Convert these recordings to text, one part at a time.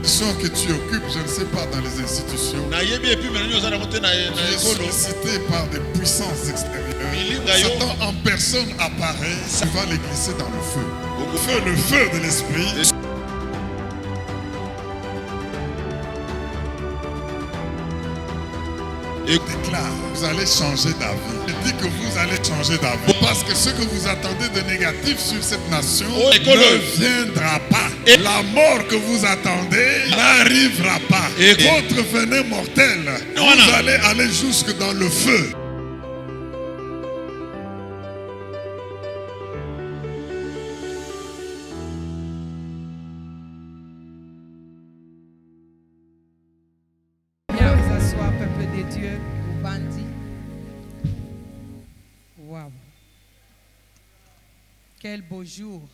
Soit que tu occupes, je ne sais pas, dans les institutions, tu es sollicité par des puissances extérieures. Satan en personne apparaît, tu vas les glisser dans le feu. Le feu de l'esprit. Et déclare, vous allez changer d'avis. Je dis que vous allez changer d'avis. Parce que ce que vous attendez de négatif sur cette nation ne viendra pas. Et la mort que vous attendez n'arrivera pas. Et votre venin mortel, vous allez aller jusque dans le feu. Wow. Quel beau jour.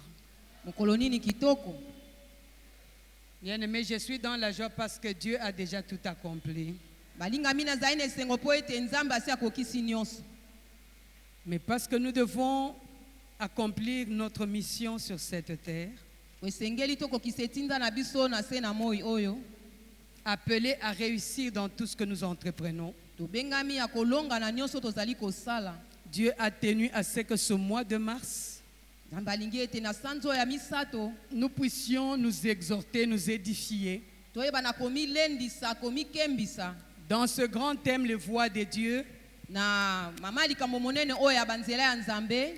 Bien-aimé, je suis dans la joie parce que Dieu a déjà tout accompli. Mais parce que nous devons accomplir notre mission sur cette terre, appelés à réussir dans tout ce que nous entreprenons, Dieu a tenu à ce que ce mois de mars, nous puissions nous exhorter, nous édifier dans ce grand thème, les voies de Dieu,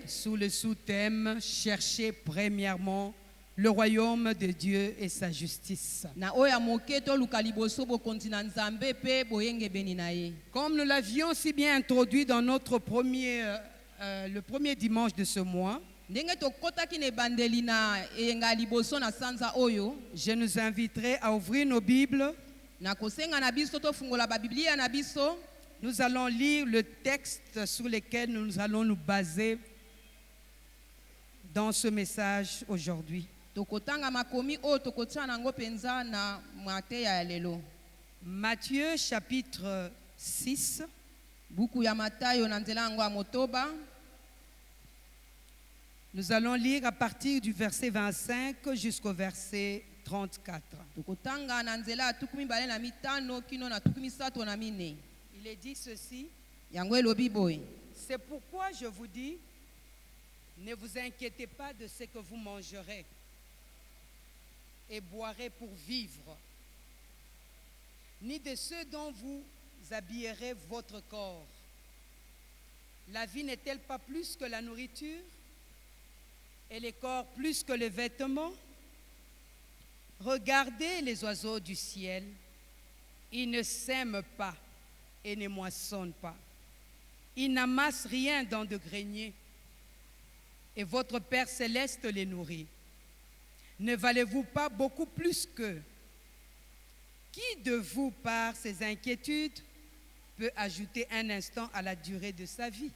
sous le sous-thème, chercher premièrement le royaume de Dieu et sa justice. Comme nous l'avions si bien introduit dans notre le premier dimanche de ce mois, je nous inviterai à ouvrir nos Bibles. Nous allons lire le texte sur lequel nous allons nous baser dans ce message aujourd'hui. Matthieu chapitre 6. Nous allons lire à partir du verset 25 jusqu'au verset 34. Il est dit ceci. C'est pourquoi je vous dis, ne vous inquiétez pas de ce que vous mangerez et boirez pour vivre, ni de ce dont vous habillerez votre corps. La vie n'est-elle pas plus que la nourriture et le corps plus que les vêtements? Regardez les oiseaux du ciel, ils ne sèment pas et ne moissonnent pas. Ils n'amassent rien dans de greniers. Et votre Père céleste les nourrit. Ne valez-vous pas beaucoup plus qu'eux? Qui de vous, par ses inquiétudes, peut ajouter un instant à la durée de sa vie?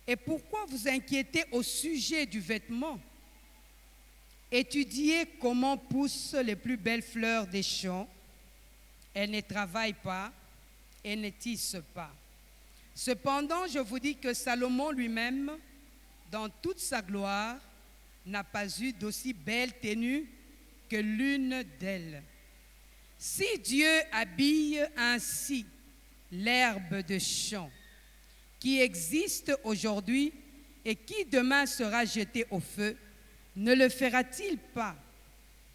Et pourquoi vous inquiétez au sujet du vêtement? Étudiez comment poussent les plus belles fleurs des champs. Elles ne travaillent pas et ne tissent pas. Cependant, je vous dis que Salomon lui-même, dans toute sa gloire, n'a pas eu d'aussi belle tenue que l'une d'elles. Si Dieu habille ainsi l'herbe de champ qui existe aujourd'hui et qui demain sera jetée au feu, ne le fera-t-il pas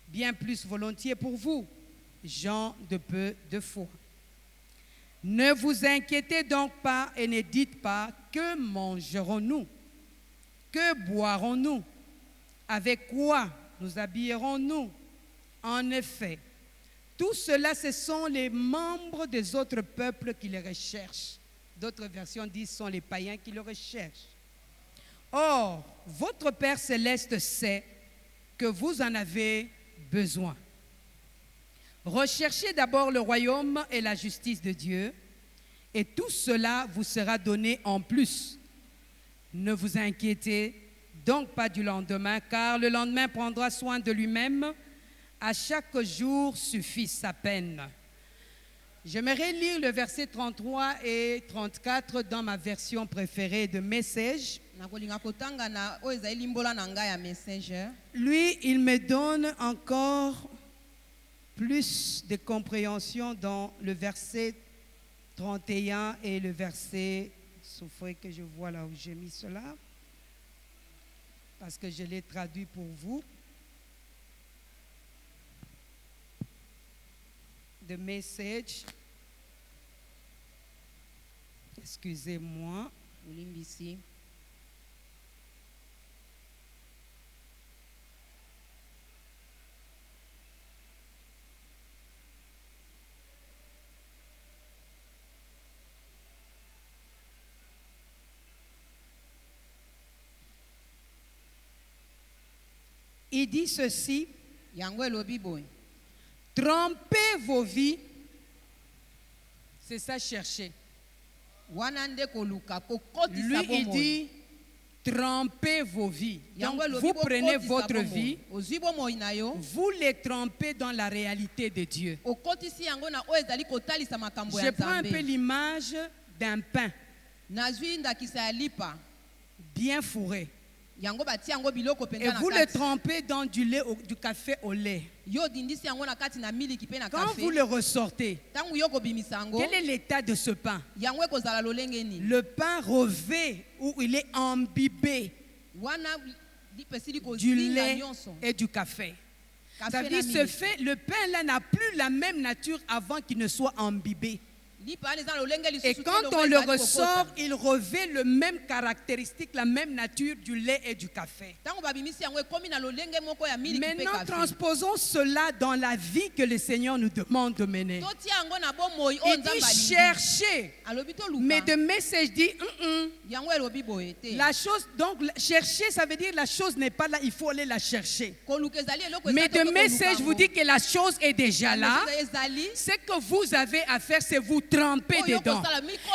bien plus volontiers pour vous, gens de peu de foi? Ne vous inquiétez donc pas et ne dites pas que mangerons-nous, que boirons-nous, avec quoi nous habillerons-nous? En effet, tout cela, ce sont les membres des autres peuples qui les recherchent. D'autres versions disent sont les païens qui le recherchent. Or, votre Père céleste sait que vous en avez besoin. Recherchez d'abord le royaume et la justice de Dieu, et tout cela vous sera donné en plus. Ne vous inquiétez donc pas du lendemain, car le lendemain prendra soin de lui-même. À chaque jour suffit sa peine. J'aimerais lire le verset 33 et 34 dans ma version préférée de Message. Lui, il me donne encore plus de compréhension dans le verset 31 et le verset, souffrez que je vois là où j'ai mis cela, parce que je l'ai traduit pour vous. The Message. Excusez-moi. Il dit ceci: trompez vos vies, c'est ça chercher. Lui, il dit trempez vos vies. Donc, vous prenez votre vie, vous les trempez dans la réalité de Dieu. Je prends un peu l'image d'un pain bien fourré. Et vous le trempez dans du lait, du café au lait. Quand vous le ressortez, quel est l'état de ce pain? Le pain revêt où il est imbibé du lait et du café. Ça veut dire le pain là n'a plus la même nature avant qu'il ne soit imbibé. Et quand on le ressort, il revêt le même caractéristique, la même nature du lait et du café. Maintenant, transposons cela dans la vie que le Seigneur nous demande de mener. Il dit chercher. Mais The Message dit la chose, donc chercher, ça veut dire la chose n'est pas là, il faut aller la chercher. Mais The Message vous dit que la chose est déjà là. Ce que vous avez à faire, c'est vous tremper dedans.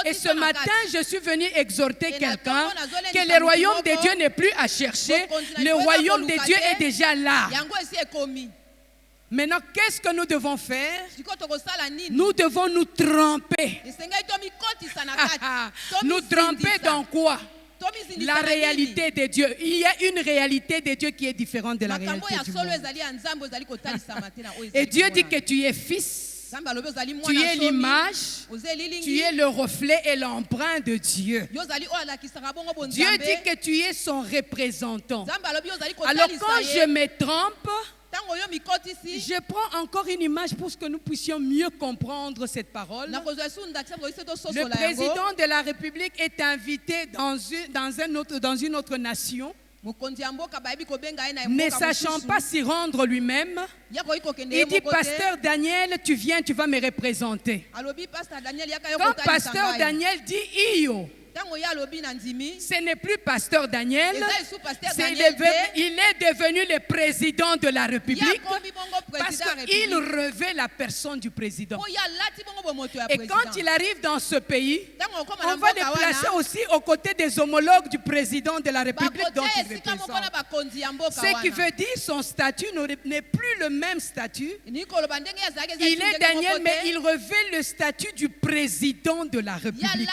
Et ce matin, je suis venu exhorter quelqu'un que le royaume de Dieu n'est plus à chercher. Le royaume de Dieu est déjà là. Maintenant, qu'est-ce que nous devons faire? Nous devons nous tremper. Nous tremper dans quoi? La réalité de Dieu. Il y a une réalité de Dieu qui est différente de la réalité du monde. Et Dieu dit que tu es fils. Tu es l'image, tu es le reflet et l'empreinte de Dieu. Dieu dit que tu es son représentant. Alors quand je me trompe, je prends encore une image pour que nous puissions mieux comprendre cette parole. Le président de la République est invité dans une autre nation. Ne sachant pas s'y rendre lui-même, il dit: Pasteur Daniel, tu viens, tu vas me représenter. Quand Pasteur Daniel dit Iyo, ce n'est plus Pasteur Daniel, il est devenu le président de la République parce qu'il revêt la personne du président. Et quand il arrive dans ce pays, on va le placer aussi aux côtés des homologues du président de la République dont il représente. Ce qui veut dire son statut n'est plus le même statut. Il est Daniel, mais il revêt le statut du président de la République.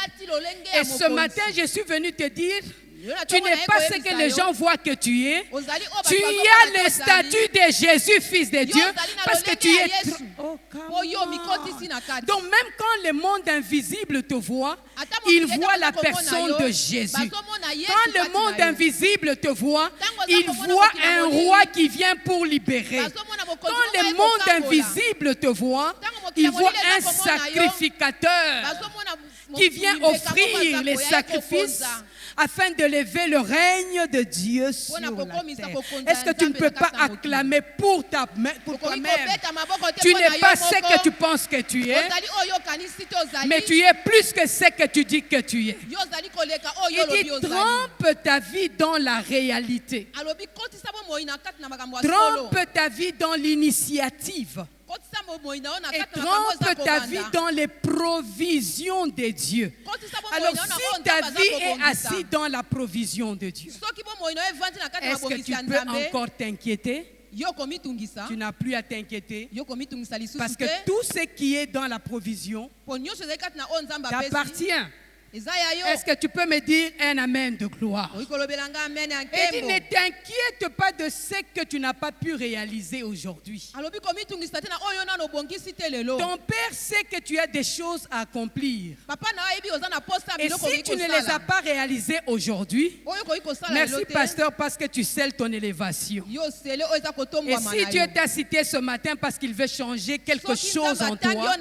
Et ce matin, je suis venu te dire, tu n'es pas ce que les gens voient que tu es. Tu as le statut de Jésus, fils de Dieu, parce que tu es... Donc même quand le monde invisible te voit, il voit la personne de Jésus. Quand le monde invisible te voit, il voit un roi qui vient pour libérer. Quand le monde invisible te voit, il voit un sacrificateur qui vient offrir les sacrifices afin de lever le règne de Dieu sur la terre. Est-ce que tu ne peux pas acclamer pour toi-même? Tu n'es pas ce que tu penses que tu es, mais tu es plus que ce que tu dis que tu es. Il dit: trompe ta vie dans la réalité. Trompe ta vie dans l'initiative. Et trompe ta vie dans les provisions de Dieu. Alors si ta vie est assise dans la provision de Dieu, est-ce que tu peux encore t'inquiéter? tu n'as plus à t'inquiéter. Parce que tout ce qui est dans la provision t'appartient. Est-ce que tu peux me dire un amen de gloire? Et dit, ne t'inquiète pas de ce que tu n'as pas pu réaliser aujourd'hui. Ton Père sait que tu as des choses à accomplir. Et si tu ne les as pas réalisées aujourd'hui, merci pasteur parce que tu scelles ton élévation. Et si Dieu t'a cité ce matin parce qu'il veut changer quelque chose en toi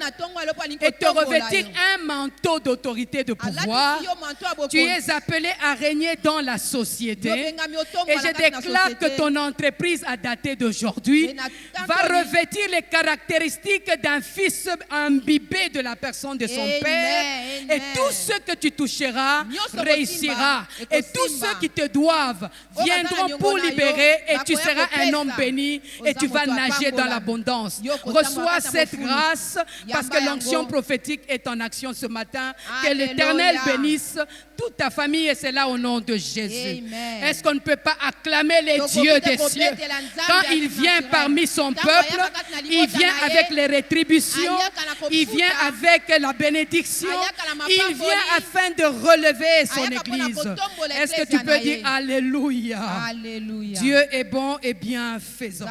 et te revêtir un manteau d'autorité de pouvoir, tu es appelé à régner dans la société. Et je déclare que ton entreprise à dater d'aujourd'hui va revêtir les caractéristiques d'un fils imbibé de la personne de son père. Et tout ce que tu toucheras réussira. Et tous ceux qui te doivent viendront pour libérer. Et tu seras un homme béni. Et tu vas nager dans l'abondance. Reçois cette grâce parce que l'onction prophétique est en action ce matin. Que l'Éternel bénisse toute ta famille et c'est là au nom de Jésus. Est-ce qu'on ne peut pas acclamer les dieux des cieux? Quand il vient parmi son peuple, il vient avec les rétributions, il vient avec la bénédiction, il vient afin de relever son église. Est-ce que tu peux dire Alléluia? Dieu est bon et bienfaisant.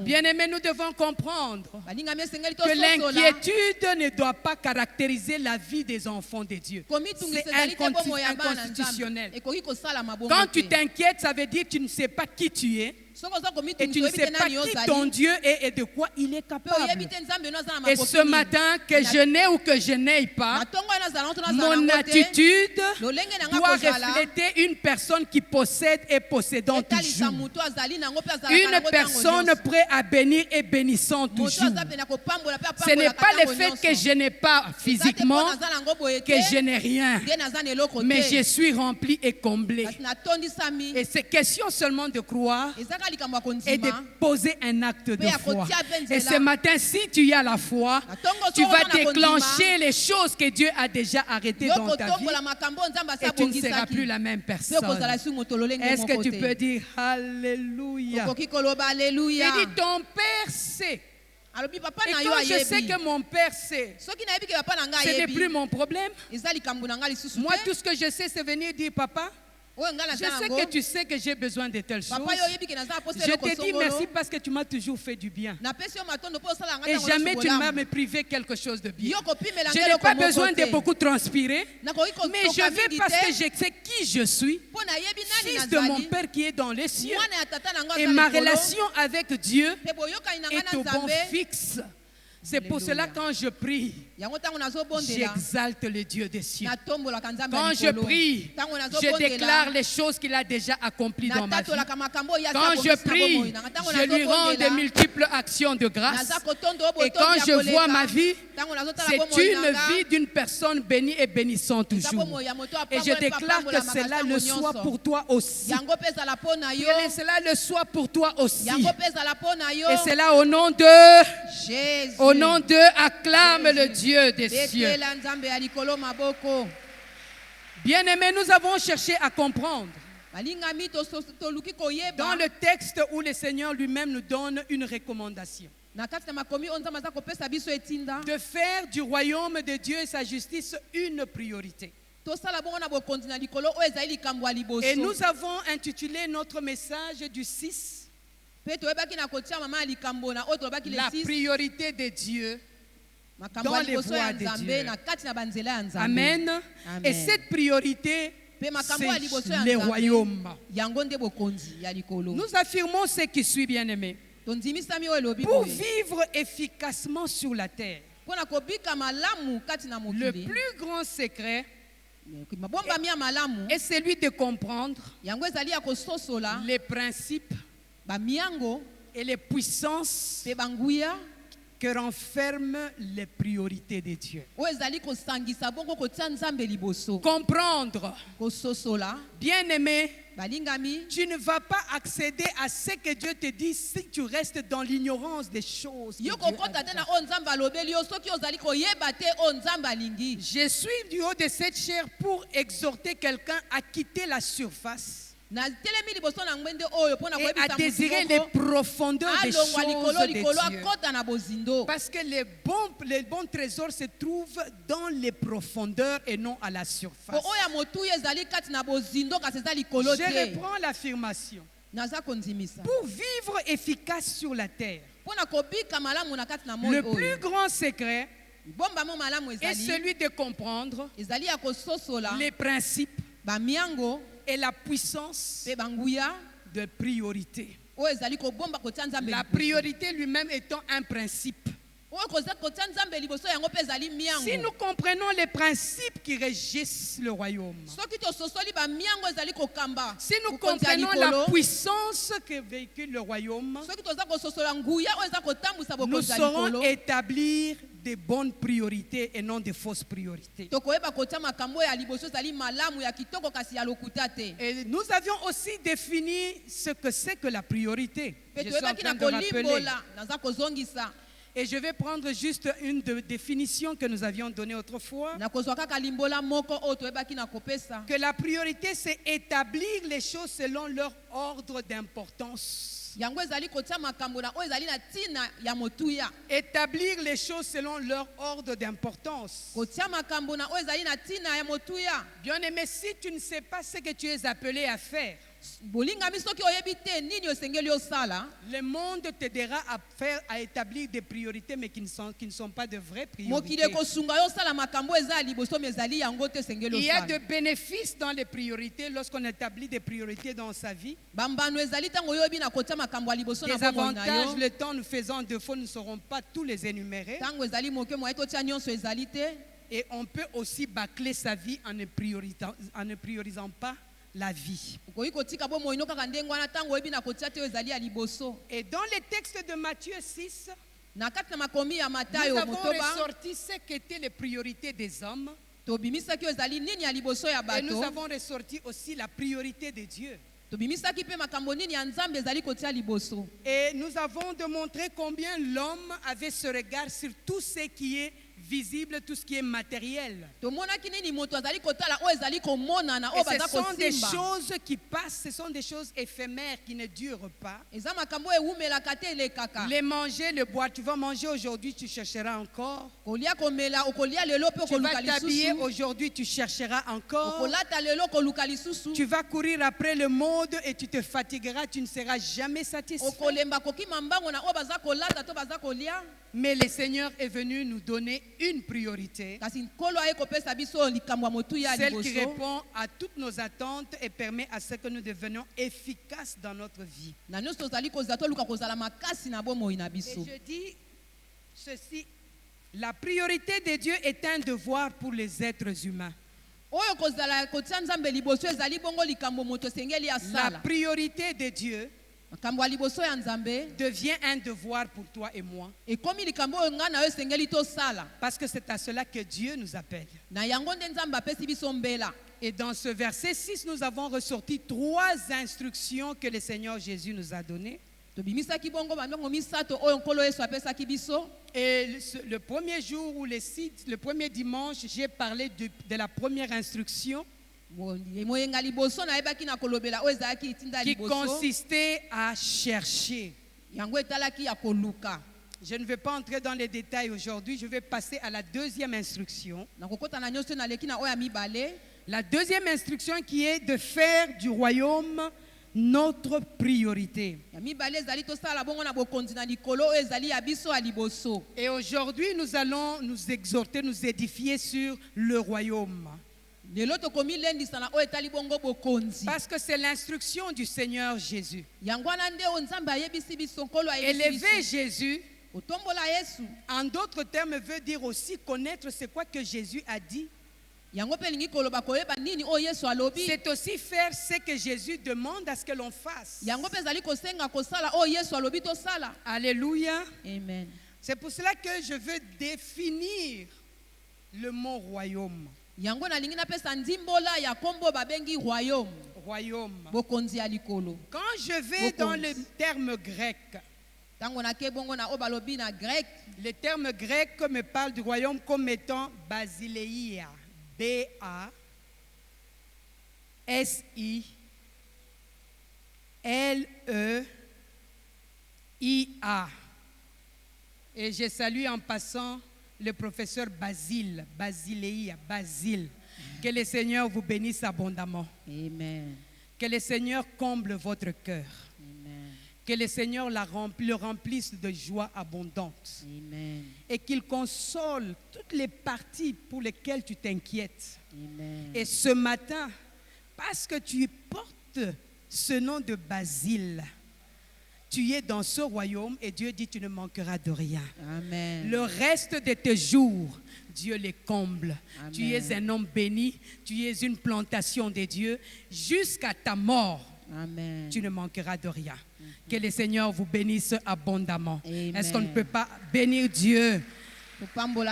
Bien-aimés, nous devons comprendre que l'inquiétude ne doit pas caractériser la vie des enfants de Dieu. C'est inconstitutionnel. Quand tu t'inquiètes, ça veut dire que tu ne sais pas qui tu es. Et tu ne sais pas qui ton Dieu est et de quoi il est capable. Et ce matin, que je n'ai ou que je n'aie pas, mon attitude doit refléter une personne qui possède et possédant toujours. Une personne prête à bénir et bénissant toujours. Ce n'est pas le fait que je n'ai pas physiquement, que je n'ai rien, mais je suis rempli et comblé. Et c'est question seulement de croire et de poser un acte de foi. Et ce matin, si tu as la foi, tu vas déclencher les choses que Dieu a déjà arrêtées dans ta vie et tu ne seras plus la même personne. Est-ce que tu peux dire Alléluia? Il dit ton Père sait. Et quand je sais que mon Père sait, ce n'est plus mon problème. Moi, tout ce que je sais, c'est venir dire Papa, je sais que tu sais que j'ai besoin de telles choses. Je te dis merci parce que tu m'as toujours fait du bien. Et jamais tu ne m'as me privé quelque chose de bien. Je n'ai pas besoin de beaucoup transpirer. Mais je vais parce que je sais qui je suis. Fils de mon Père qui est dans les cieux. Et ma relation avec Dieu est au bon fixe. C'est pour cela quand je prie, j'exalte le Dieu des cieux. Quand je prie, je déclare les choses qu'il a déjà accomplies dans ma vie. Quand je prie, je lui rends de multiples actions de grâce. Et quand je vois ma vie, c'est une vie d'une personne bénie et bénissante toujours. Et je déclare que cela le soit pour toi aussi. Que cela le soit pour toi aussi. Et c'est là au nom de Jésus. Au nom de, acclame le Dieu des cieux. Bien-aimés, nous avons cherché à comprendre. Dans le texte où le Seigneur lui-même nous donne une recommandation. De faire du royaume de Dieu et sa justice une priorité. Et nous avons intitulé notre message du 6. La priorité de Dieu dans les voies de Dieu. Amen. Et cette priorité, c'est le royaume. Nous affirmons ce qui suit, bien-aimés. Pour vivre efficacement sur la terre, le plus grand secret est celui de comprendre les principes et les puissances que renferment les priorités de Dieu. Comprendre, bien-aimé, tu ne vas pas accéder à ce que Dieu te dit si tu restes dans l'ignorance des choses. Je suis du haut de cette chair pour exhorter quelqu'un à quitter la surface et à désirer les profondeurs des choses de Dieu. Parce que les bons trésors se trouvent dans les profondeurs et non à la surface. Je reprends l'affirmation. Pour vivre efficace sur la terre, le plus grand secret est celui de comprendre les principes et la puissance de priorité. La priorité lui-même étant un principe. Si nous comprenons les principes qui régissent le royaume, si nous comprenons la puissance que véhicule le royaume, nous saurons établir des bonnes priorités et non des fausses priorités. Et nous avions aussi défini ce que c'est que la priorité. Je suis en train de rappeler. Et je vais prendre juste une définition que nous avions donnée autrefois. Que la priorité, c'est établir les choses selon leur ordre d'importance. Établir les choses selon leur ordre d'importance. Bien aimé, si tu ne sais pas ce que tu es appelé à faire, le monde t'aidera à établir des priorités mais qui ne sont pas de vraies priorités. Il y a de bénéfices dans les priorités lorsqu'on établit des priorités dans sa vie. Des avantages, le temps nous faisant défaut, nous ne saurons pas tous les énumérer. Et on peut aussi bâcler sa vie en ne priorisant pas la vie. Et dans les textes de Matthieu 6, nous avons ressorti ce qu'étaient les priorités des hommes. Et nous avons ressorti aussi la priorité de Dieu. Et nous avons démontré combien l'homme avait ce regard sur tout ce qui est visible, tout ce qui est matériel. Et ce sont des choses qui passent, ce sont des choses éphémères qui ne durent pas. Les manger, le boire, tu vas manger aujourd'hui, tu chercheras encore. Tu vas t'habiller aujourd'hui, tu chercheras encore. Tu vas courir après le monde et tu te fatigueras, tu ne seras jamais satisfait. Mais le Seigneur est venu nous donner une priorité, celle qui répond à toutes nos attentes et permet à ce que nous devenions efficaces dans notre vie. Et je dis ceci, la priorité de Dieu est un devoir pour les êtres humains. La priorité de Dieu devient un devoir pour toi et moi. Parce que c'est à cela que Dieu nous appelle. Et dans ce verset 6, nous avons ressorti 3 instructions que le Seigneur Jésus nous a données. Et le premier jour ou le premier dimanche, j'ai parlé de la première instruction qui consistait à chercher. Je ne vais pas entrer dans les détails aujourd'hui, je vais passer à la deuxième instruction. La deuxième instruction qui est de faire du royaume notre priorité. Et aujourd'hui, nous allons nous exhorter, nous édifier sur le royaume. Parce que c'est l'instruction du Seigneur Jésus. Élever Jésus, en d'autres termes, veut dire aussi connaître c'est quoi que Jésus a dit. C'est aussi faire ce que Jésus demande à ce que l'on fasse. Alléluia. Amen. C'est pour cela que je veux définir le mot royaume. Royaume. Quand je vais dans le terme grec, le terme grec me parle du royaume comme étant basileia. B-A-S-I-L-E-I-A. L-E-I-A. Et je salue en passant le professeur Basile. Que le Seigneur vous bénisse abondamment. Amen. Que le Seigneur comble votre cœur. Amen. Que le Seigneur le remplisse de joie abondante. Amen. Et qu'il console toutes les parties pour lesquelles tu t'inquiètes. Amen. Et ce matin, parce que tu portes ce nom de Basile, tu es dans ce royaume et Dieu dit tu ne manqueras de rien. Amen. Le reste de tes jours, Dieu les comble. Amen. Tu es un homme béni, tu es une plantation de Dieu. Jusqu'à ta mort, Amen. tu ne manqueras de rien. Que le Seigneur vous bénisse abondamment. Amen. Est-ce qu'on ne peut pas bénir Dieu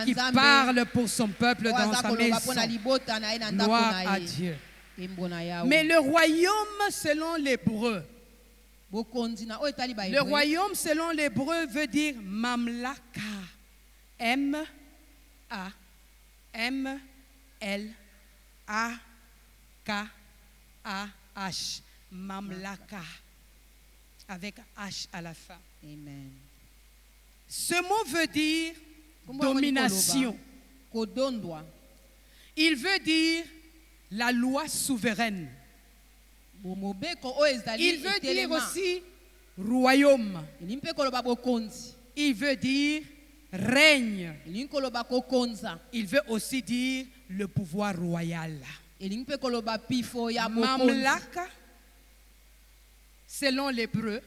qui parle pour son peuple dans sa maison? Gloire à Dieu. Mais le royaume selon l'hébreu, le royaume selon l'hébreu veut dire Mamlaka. M-A-M-L-A-K-A-H. Mamlaka. Avec H à la fin. Amen. Ce mot veut dire domination. Il veut dire la loi souveraine. Il veut dire aussi royaume. Il veut dire règne. Il veut aussi dire le pouvoir royal. Mamlaka, selon l'hébreu,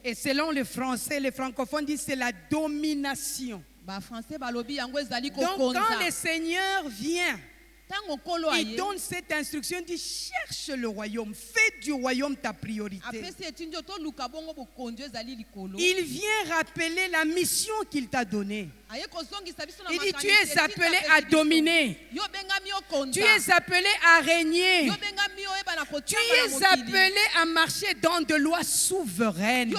et selon le français, les francophones disent c'est la domination. Donc quand le Seigneur vient, il donne cette instruction, il dit cherche le royaume, fais du royaume ta priorité. Il vient rappeler la mission qu'il t'a donnée. Il dit tu es appelé à dominer, tu es appelé à régner, tu es appelé à marcher dans de lois souveraines. Tu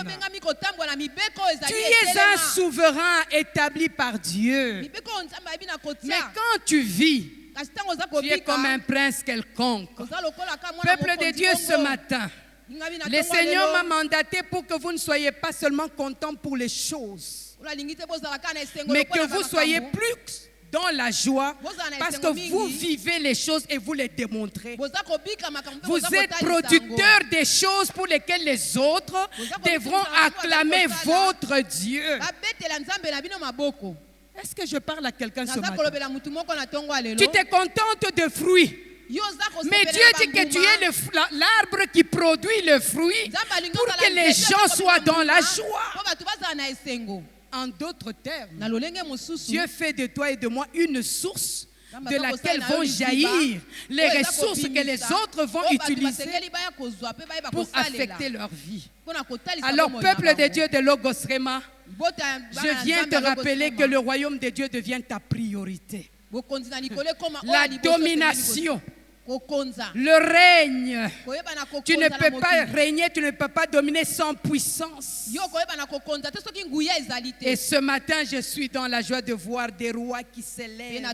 es un souverain établi par Dieu. Mais quand tu vis, tu es comme un prince quelconque. Peuple de Dieu, ce matin, le Seigneur m'a mandaté pour que vous ne soyez pas seulement contents pour les choses, mais que vous soyez plus dans la joie parce que vous vivez les choses et vous les démontrez. Vous êtes producteurs des choses pour lesquelles les autres devront acclamer votre Dieu. Est-ce que je parle à quelqu'un ce matin? Tu te contentes de fruits. Mais Dieu dit que tu es l'arbre qui produit le fruit pour que les gens soient dans la joie. En d'autres termes, Dieu fait de toi et de moi une source de laquelle vont jaillir les ressources que les autres vont utiliser pour affecter leur vie. Alors, peuple de Dieu de Logos Rema, je viens te rappeler que le royaume de Dieu devient ta priorité. La domination, le règne. Tu ne peux pas régner, tu ne peux pas dominer sans puissance. Et ce matin, je suis dans la joie de voir des rois qui s'élèvent.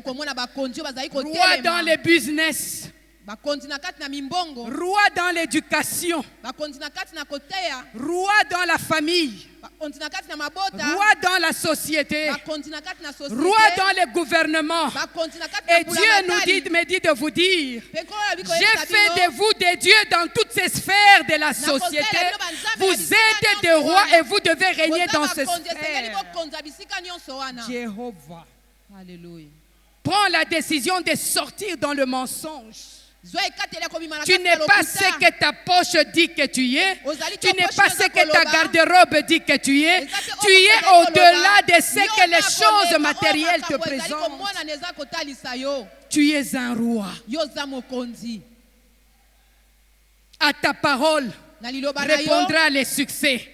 Rois dans le business. Roi dans l'éducation, roi dans la famille, roi dans la société, roi dans le gouvernement. Et Dieu me dit de vous dire, j'ai fait de vous des dieux dans toutes ces sphères de la société. Vous êtes des rois et vous devez régner dans ces sphères. Jéhovah, prends la décision de sortir dans le mensonge. Tu n'es pas ce que ta poche dit que tu es. Tu n'es pas ce que ta garde-robe dit que tu es. Tu es au-delà de ce que les choses matérielles te présentent. Tu es un roi. À ta parole répondra les succès.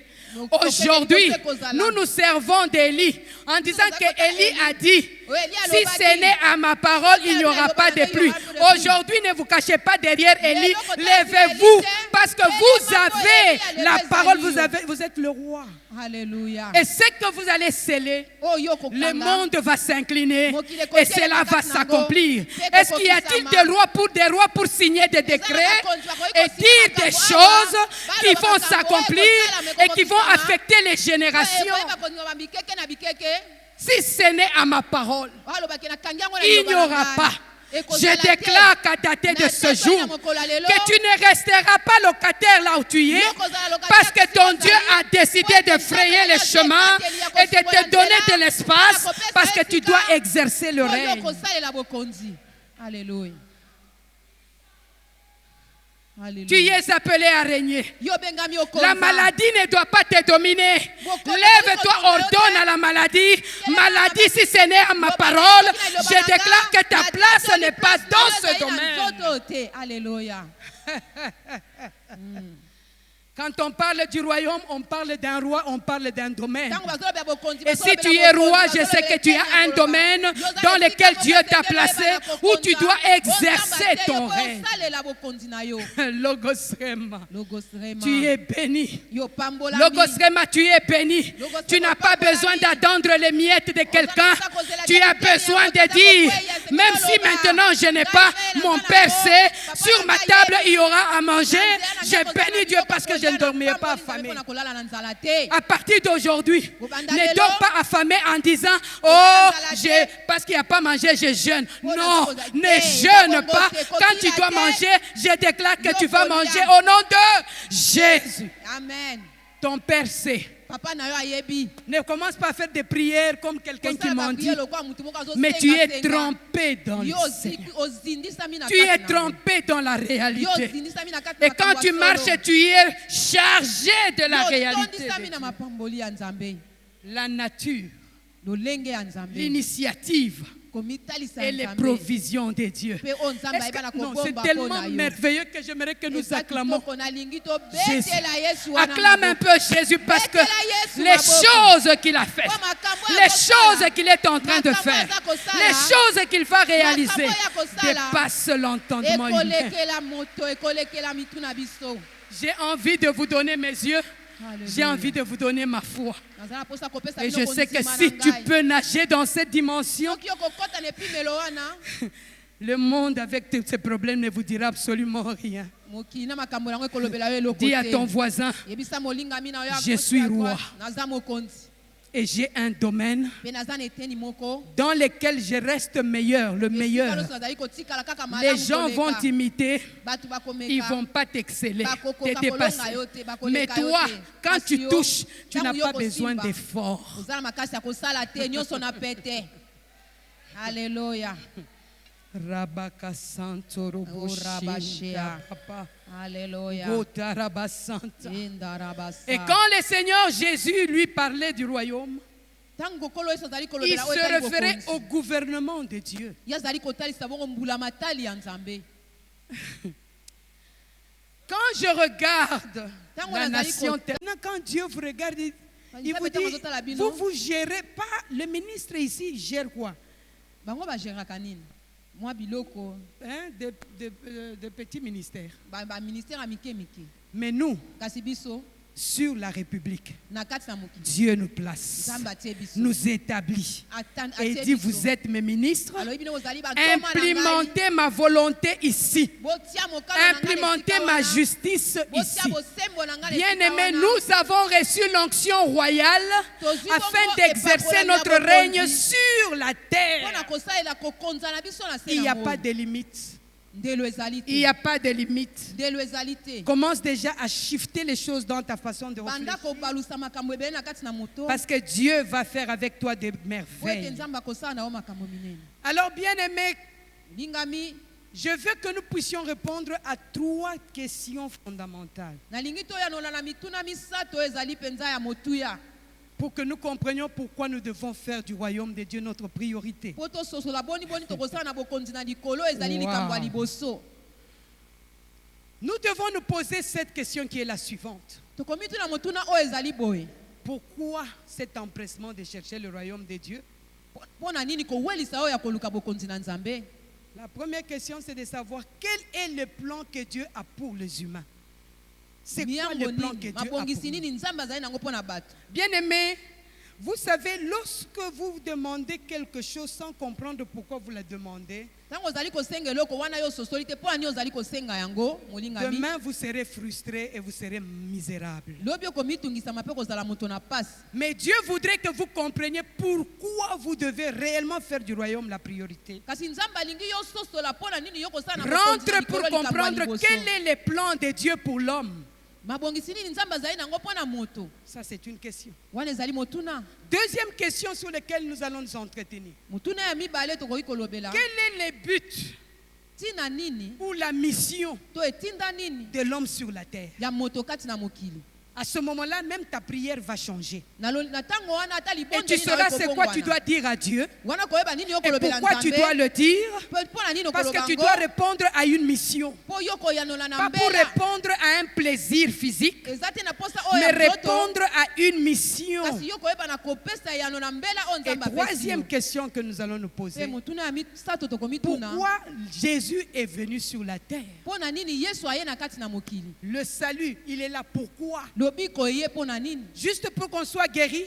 Aujourd'hui, nous nous servons d'Élie en disant que Élie a dit, si ce n'est à ma parole, il n'y aura pas de pluie. Aujourd'hui, ne vous cachez pas derrière Élie. Levez-vous parce que vous avez la parole, vous êtes le roi. Alléluia. Et ce que vous allez sceller, le monde va s'incliner et cela va s'accomplir. Est-ce qu'il y a-t-il des rois pour signer des décrets et dire des choses qui vont s'accomplir et qui vont affecter les générations? Si ce n'est à ma parole, il n'y aura pas. Je déclare qu'à dater de ce jour, que tu ne resteras pas locataire là où tu es, parce que ton Dieu a décidé de frayer les chemins et de te donner de l'espace, parce que tu dois exercer le règne. Alléluia. Tu y es appelé à régner. La maladie ne doit pas te dominer. Lève-toi, ordonne à la maladie. Maladie, si ce n'est à ma parole, je déclare que ta place n'est pas dans ce domaine. Alléluia. Quand on parle du royaume, on parle d'un roi, on parle d'un domaine. Et si tu es roi, je sais que tu as un domaine dans lequel Dieu t'a placé, où tu dois exercer ton règne. Logosrema, tu es béni. Logosrema, tu es béni. Tu n'as pas besoin d'attendre les miettes de quelqu'un. Tu as besoin de dire, même si maintenant je n'ai pas mon Père sait, sur ma table il y aura à manger. Je bénis Dieu parce que je ne dormirai pas affamé. À partir d'aujourd'hui, ne dors pas affamé en disant, oh, parce qu'il n'y a pas mangé, je jeûne. Non, ne jeûne pas. Quand tu dois manger, je déclare que tu vas manger au nom de Jésus. Amen. Ton Père sait. Ne commence pas à faire des prières comme quelqu'un qui mendie. Mais tu es trompé dans le Seigneur. Tu es trompé dans la réalité. Et quand tu marches, tu es chargé de la réalité. La nature, l'initiative et les provisions de Dieu. C'est tellement merveilleux que j'aimerais que nous acclamons Jésus. Acclame un peu Jésus parce que les choses qu'il a faites, les choses qu'il est en train de faire, les choses qu'il va réaliser dépassent l'entendement humain. J'ai envie de vous donner mes yeux. J'ai envie de vous donner ma foi. Et je sais que si tu peux nager dans cette dimension, le monde avec tous ses problèmes ne vous dira absolument rien. Dis à ton voisin, je suis roi. Et j'ai un domaine dans lequel je reste meilleur, le meilleur. Les gens vont t'imiter, ils ne vont pas t'exceller, te dépasser. Mais toi, quand tu touches, tu n'as pas besoin d'efforts. Alléluia. Rabaka Santo Roboshinda, Papa. Alléluia. Et quand le Seigneur Jésus lui parlait du royaume, il se référait au gouvernement de Dieu. Quand je regarde la nation, quand Dieu vous regarde, il vous dit, vous ne gérez pas, le ministre ici gère quoi? Hein, de petits ministères. Mais nous, sur la République, Dieu nous place, nous établit et dit, vous êtes mes ministres, implémentez ma volonté ici, implémentez ma justice ici. Bien-aimés, nous avons reçu l'onction royale afin d'exercer notre règne sur la terre. Il n'y a pas de limite. Il n'y a pas de limite. Commence déjà à shifter les choses dans ta façon de réfléchir. Parce que Dieu va faire avec toi des merveilles. Alors, bien-aimés, je veux que nous puissions répondre à 3 questions fondamentales. Pour que nous comprenions pourquoi nous devons faire du royaume de Dieu notre priorité. Wow. Nous devons nous poser cette question qui est la suivante. Pourquoi cet empressement de chercher le royaume de Dieu? Pona nini kowelisa oyo ya koluka bokonzi na Nzambe? La première question, c'est de savoir quel est le plan que Dieu a pour les humains. C'est quoi le plan que Dieu a pour mabongisi nous? nini Nzambe azali nango pona bato? Bien-aimés, vous savez, lorsque vous demandez quelque chose sans comprendre pourquoi vous la demandez, Tango ozali kosenga eloko wana yo sosoli te pona ni ozali kosenga yango molingami. demain vous serez frustrés et vous serez misérables. Lobi okomitungisa mape kozala moto na passe. Mais Dieu voudrait que vous compreniez pourquoi vous devez réellement faire du royaume la priorité. Kasi Nzambe alingi yo sosola pona nini yo kosala na Rentre pour comprendre quel est le plan de Dieu pour l'homme. mabongisi nini Nzambe azali nango pona moto? Ça, c'est une question. Wana ezali motuna. Deuxième question sur laquelle nous allons nous entretenir. Motuna ya mibale tokoki kolobela. Quel est le but Tina nini ou la mission to etinda nini de l'homme sur la terre? ya moto kati na mokili? À ce moment-là, même ta prière va changer. Na tango wana ata Et libonzo tu sauras c'est quoi tu dois dire à Dieu. wana koyeba nini yo Et kolobela pourquoi tu dois le dire? pona nini Parce que okoloba tu ngo dois répondre à une mission. po yo koyanola na Pas pour mbela répondre à un plaisir physique, ezate na posa mais oyo moto répondre à une mission. kasi yo koyeba na kopesa yano na mbela o Et Nzambe apesi troisième yo. question que nous allons nous Pe poser. motuna ya misato tokomituna Pourquoi Jésus est venu sur la terre? pona nini Yesu aye na kati na mokili? Le salut, il est là. Pourquoi? Lobiko ye pona nini? Juste pour qu'on soit guéri?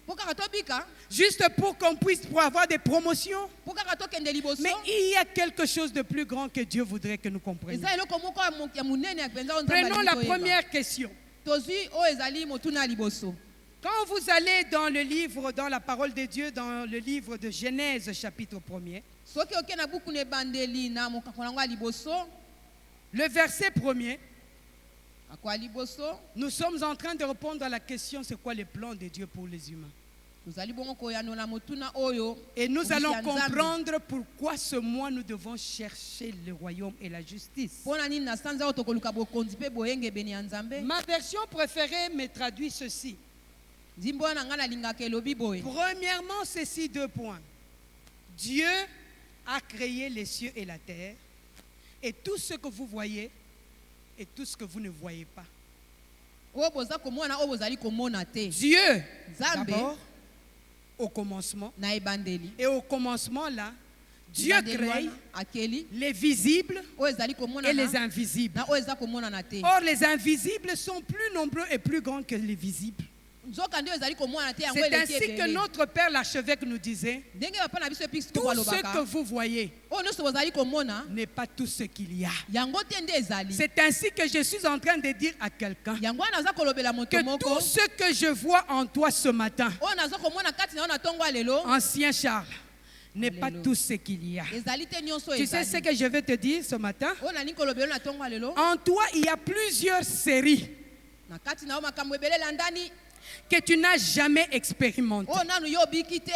Po kaka tobika, Juste pour qu'on puisse pour avoir des promotions? po kaka tokende liboso. Mais il y a quelque chose de plus grand que Dieu voudrait que nous comprenions. Eza eloko moko ya monene ya penza o Nzambe Prenons alingi la toyeba. première question. Tozwi o ezali motuna ya liboso. Quand vous allez dans le livre, dans la parole de Dieu, dans le livre de Genèse, chapitre 1er, Soki oke na buku ne bandeli na mokako nango ya liboso, le verset 1er, akwa liboso, nous sommes en train de répondre à la question c'est quoi le plan de Dieu pour les humains. tozali bongo koyanola motuna oyo. Et nous Obiki allons ya Nzambe. comprendre pourquoi ce mois nous devons chercher le royaume et la justice. Pona nini na sanza oyo tokoluka bokonzi pe boyengebeni ya Nzambe? Ma version préférée me traduit ceci. Nzimbo wana nga nalingaka elobi boye. Premièrement, ceci 2 points. Dieu a créé les cieux et la terre, et tout ce que vous voyez et tout ce que vous ne voyez pas. Oyo boza komona oyo bozali komona te. Dieu, Nzambe d'abord, au commencement, na ebandeli. et au commencement là, Dieu Ebandeli crée wana, akeli les visibles oyo ezali komona et les na invisibles. na oyo eza komona na te. Or, les invisibles sont plus nombreux et plus grands que les visibles. Nzoka ndio ezali komona te yango C'est eleki ainsi que ebele. notre Père l'archevêque nous disait, Ndenge papa na biso epiki tout ce balobaka. que vous voyez Oyo nyonso bozali komona n'est pas tout ce qu'il y a. yango te nde ezali. C'est ainsi que je suis en train de dire à quelqu'un Yango wana naza kolobela moto que moko. tout ce que je vois en toi ce matin, Oyo naza komona kati na yo na tongo lelo. ancien Charles, n'est pas Alléluia. tout ce qu'il y a. Ezali te nyonso Tu sais ce ezali. que je vais te dire ce matin? Oyo nalingi kolobela na tongo lelo. En toi, il y a plusieurs séries Na kati na yo makambo ebele landani. que tu n'as jamais expérimentées. Oyo nanu yo obiki te.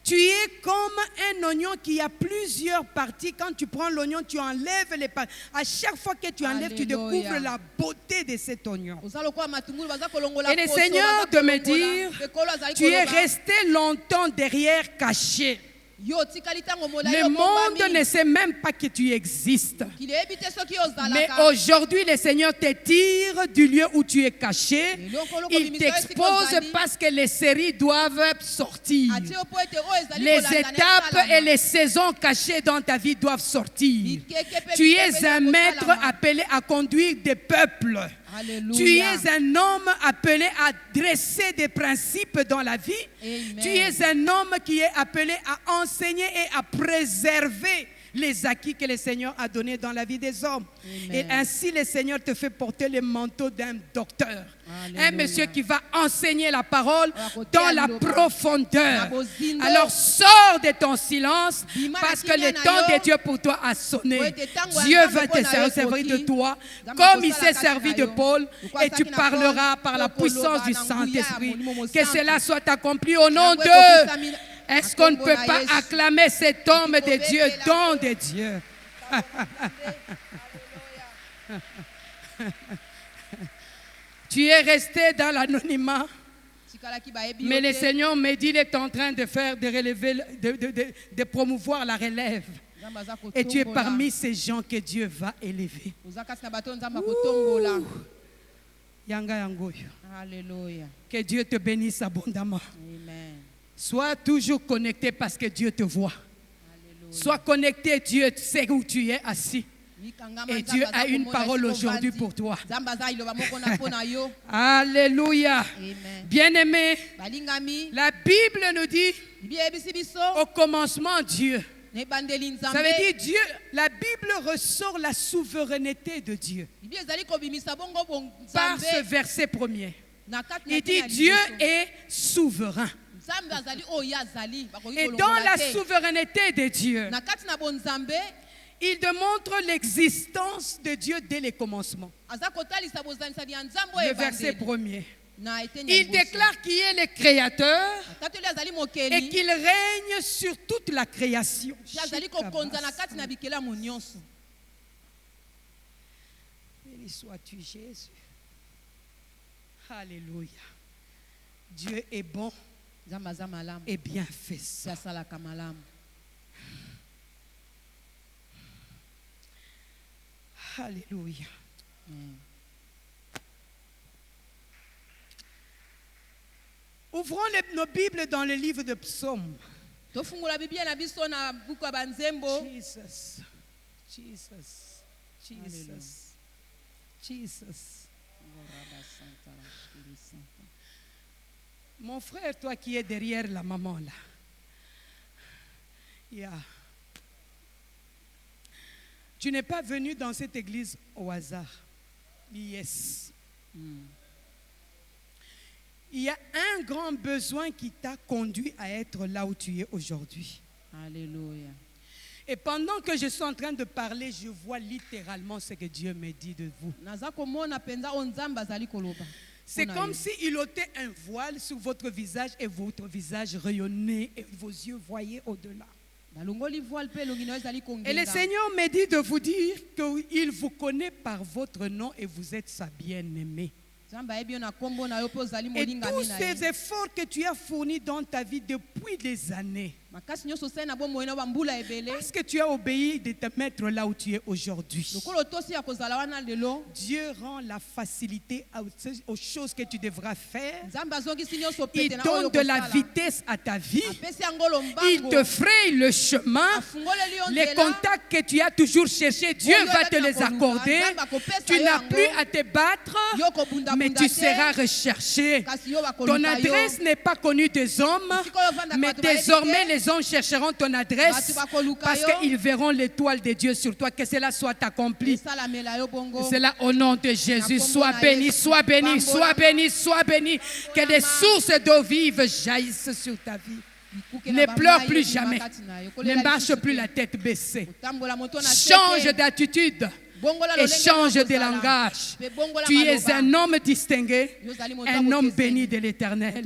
Tu es comme un oignon qui a plusieurs parties. Quand tu prends l'oignon, tu enlèves les parties. À chaque fois que tu enlèves, tu Alléluia. découvres la beauté de cet oignon. Oza lokola matungulu baza kolongola. Et le poso, Seigneur baza de me kolongola. dire, Ekolo azali tu es koloba. resté longtemps derrière caché. Yo tikali tango mola Le yo monde bombami. ne sait même pas que tu existes. Kili ebi te soki ozalaka. Mais aujourd'hui, le Seigneur te tire du lieu où tu es caché. Il t'expose parce que les séries doivent sortir. Ati yo po ete oyo ezali Les kolanda na étapes esalama. et les saisons cachées dans ta vie doivent sortir. Bikeke pe Tu bikeke es pe un kosalama. maître appelé à conduire des peuples. Alléluia. Tu es un homme appelé à dresser des principes dans la vie. Amen. Tu es un homme qui est appelé à enseigner et à préserver les acquis que le Seigneur a donnés dans la vie des hommes. Amen. Et ainsi, le Seigneur te fait porter le manteau d'un docteur. Alléluia. Un monsieur qui va enseigner la parole Raconter dans à la Liloba. profondeur. Nabozindo. Alors sors de ton silence Bima parce que na le kimia temps na yo. de Dieu pour toi a sonné. Oete tango ya Dieu Nzambe va mpo na yo te servir de ekoki. toi Nzambe comme il akosala s'est kati servi na de yo. Paul Lokwa et tu asaki na parleras Paul, par la po puissance koloba du na nguya ya Saint-Esprit. Molimo Que Santo. cela soit accompli au nom Yango de... ekokisami na- Est-ce qu'on ne na peut kombo pas na Yesu. acclamer cet homme de Ekobebela. Dieu, don de Dieu? Tu es resté dans l'anonymat, Tikalaki bayebi mais yo le te. Seigneur me dit il est en train de faire, de relever, de promouvoir la relève. Nzambe aza Et tu es kotombola. parmi ces gens que Dieu va élever. Oza kasi na bato oyo Nzambe akotombola. Yanga yangoyo. Alléluia. Que Dieu te bénisse abondamment. Amen. Sois toujours connecté parce que Dieu te voit. Sois connecté, Dieu sait où tu es assis. Et Dieu a une parole aujourd'hui pour toi. Alléluia. Bien-aimé, la Bible nous dit au commencement Dieu. Ça veut dire Dieu, la Bible ressort la souveraineté de Dieu. Par ce verset premier. Il dit Dieu est souverain. Et dans la souveraineté de Dieu, il démontre l'existence de Dieu dès les commencements. Le verset premier. Il déclare qu'il est le créateur et qu'il règne sur toute la création. Béni sois-tu, Jésus. Alléluia. Dieu est bon et bien fait ça. Alléluia. Ouvrons nos Bibles dans le livre de Psaumes. Jesus. Jesus. Jesus. Jesus. Mon frère, toi qui es derrière la maman là. Yeah. Tu n'es pas venu dans cette église au hasard. Yes. Il y a un grand besoin qui t'a conduit à être là où tu es aujourd'hui. Alléluia. Et pendant que je suis en train de parler, je vois littéralement ce que Dieu me dit de vous. C'est comme s'il ôtait un voile sur votre visage et votre visage rayonnait et vos yeux voyaient au-delà. Et le Seigneur me dit de vous dire qu'il vous connaît par votre nom et vous êtes sa bien-aimée. Et tous ces efforts que tu as fournis dans ta vie depuis des années, parce que tu as obéi de te mettre là où tu es aujourd'hui, Dieu rend la facilité aux choses que tu devras faire. Il donne de la vitesse à ta vie. Il te fraye le chemin. Les contacts que tu as toujours cherchés, Dieu va te les accorder. Tu n'as plus à te battre, mais tu seras recherché. Ton adresse n'est pas connue des hommes, mais désormais les hommes chercheront ton adresse parce qu'ils verront l'étoile de Dieu sur toi. Que cela soit accompli. C'est là au nom de Jésus. Sois béni, sois béni, sois béni, sois béni. Que des sources d'eau vive jaillissent sur ta vie. Ne pleure plus jamais. Ne marche plus la tête baissée. Change d'attitude. Et change de langage. Tu es un homme distingué, un homme béni de l'Éternel.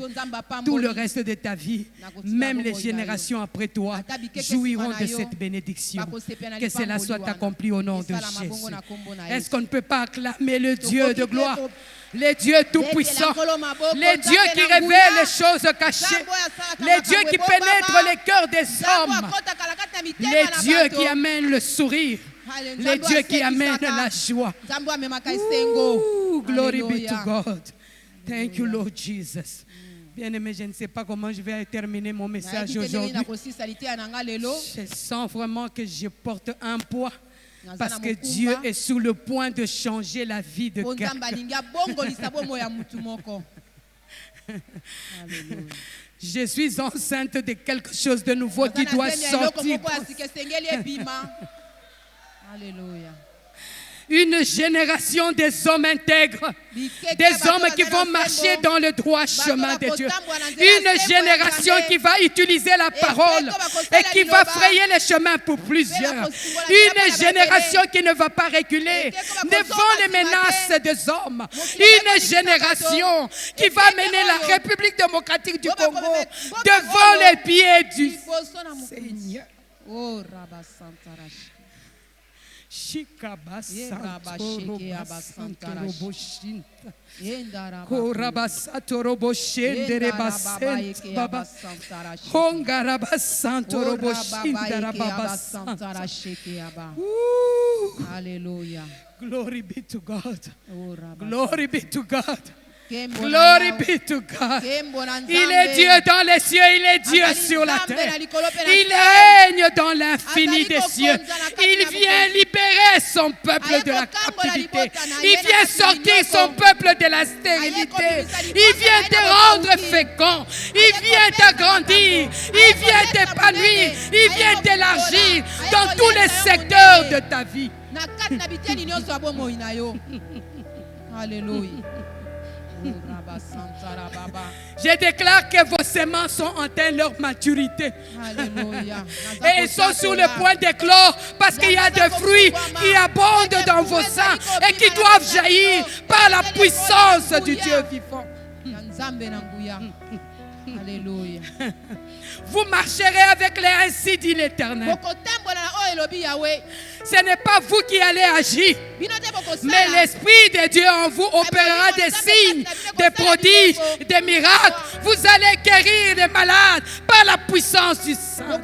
Tout le reste de ta vie, même les générations après toi, jouiront de cette bénédiction. Que cela soit accompli au nom de Jésus. Est-ce qu'on ne peut pas acclamer le Dieu de gloire? Les dieux tout-puissants, les dieux qui révèlent les choses cachées, les dieux qui pénètrent les cœurs des hommes, les dieux qui amènent le sourire, les dieux qui amènent la joie. Ooh, glory be to God. Thank you, Lord Jesus. Bien-aimé, je ne sais pas comment je vais terminer mon message aujourd'hui. Je sens vraiment que je porte un poids. Parce que Dieu est sur le point de changer la vie de quelqu'un. Je suis enceinte de quelque chose de nouveau qui doit sortir. Alléluia. Une génération des hommes intègres, des hommes qui vont marcher dans le droit chemin de Dieu. Une génération qui va utiliser la parole et qui va frayer les chemins pour plusieurs. Une génération qui ne va pas reculer devant les menaces des hommes. Une génération qui va mener la République démocratique du Congo devant les pieds du Seigneur. Oh, Rabba Santa Rashi. Glory be to God. Glory be to God. Glory be to God. Il est Dieu dans les cieux, il est Dieu sur la terre. Il règne dans l'infini des cieux. Il vient libérer son peuple de la captivité. Il vient sortir son peuple de la stérilité. Il vient te rendre fécond. Il vient t'agrandir. Il vient t'épanouir. Il vient t'élargir dans tous les secteurs de ta vie. Alléluia. Je déclare que vos semences ont atteint leur maturité. Alléluia. Et ils sont sur le point d'éclore parce qu'il y a des fruits qui abondent dans vos seins et qui doivent jaillir par la puissance du Dieu vivant. Alléluia. Vous marcherez avec les ainsi dit l'Éternel. Ce n'est pas vous qui allez agir, mais l'Esprit de Dieu en vous opérera des signes, des prodiges, des miracles. Vous allez guérir les malades par la puissance du sang.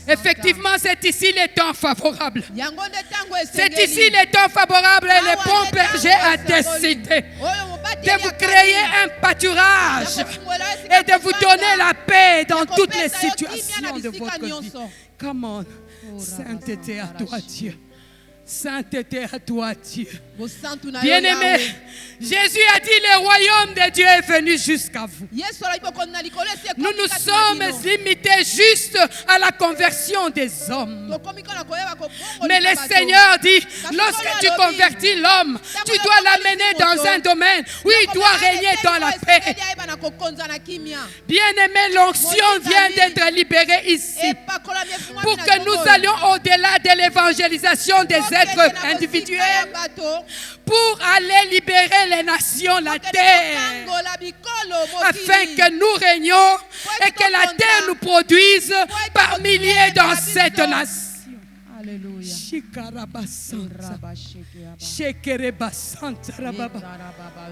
Effectivement, c'est ici le temps favorable. C'est ici le temps favorable et le bon berger a décidé de vous créer un pâturage et de vous donner la paix dans toutes les situations de votre vie. Come on. Sainteté à toi, Dieu. Sainteté à toi, Dieu. Bien-aimé, Jésus a dit le royaume de Dieu est venu jusqu'à vous. Nous nous sommes limités juste à la conversion des hommes. Mais le Seigneur dit, lorsque tu convertis l'homme, tu dois l'amener dans un domaine où il doit régner dans la paix. Bien-aimé, l'onction vient d'être libérée ici pour que nous allions au-delà de l'évangélisation des êtres individuels, pour aller libérer les nations, la terre, afin que nous régnions et que la terre nous produise par milliers dans cette nation. Alléluia.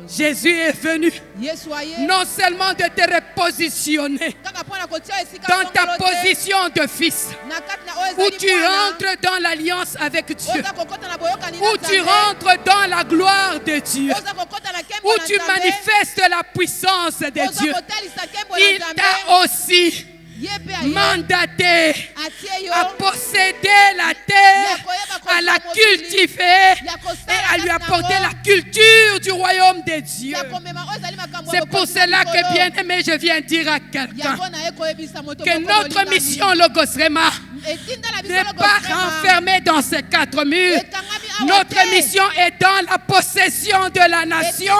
Jésus est venu non seulement de te repositionner dans ta position de fils, où tu rentres dans l'alliance avec Dieu, où tu rentres dans la gloire de Dieu, où tu manifestes la puissance de Dieu. Il t'a aussi mandaté à posséder la terre, à la cultiver et à lui apporter la culture du royaume de Dieu. C'est pour cela que, bien aimé, je viens dire à quelqu'un que notre mission Logos Rema n'est pas enfermée dans ces quatre murs. Notre mission est dans la possession de la nation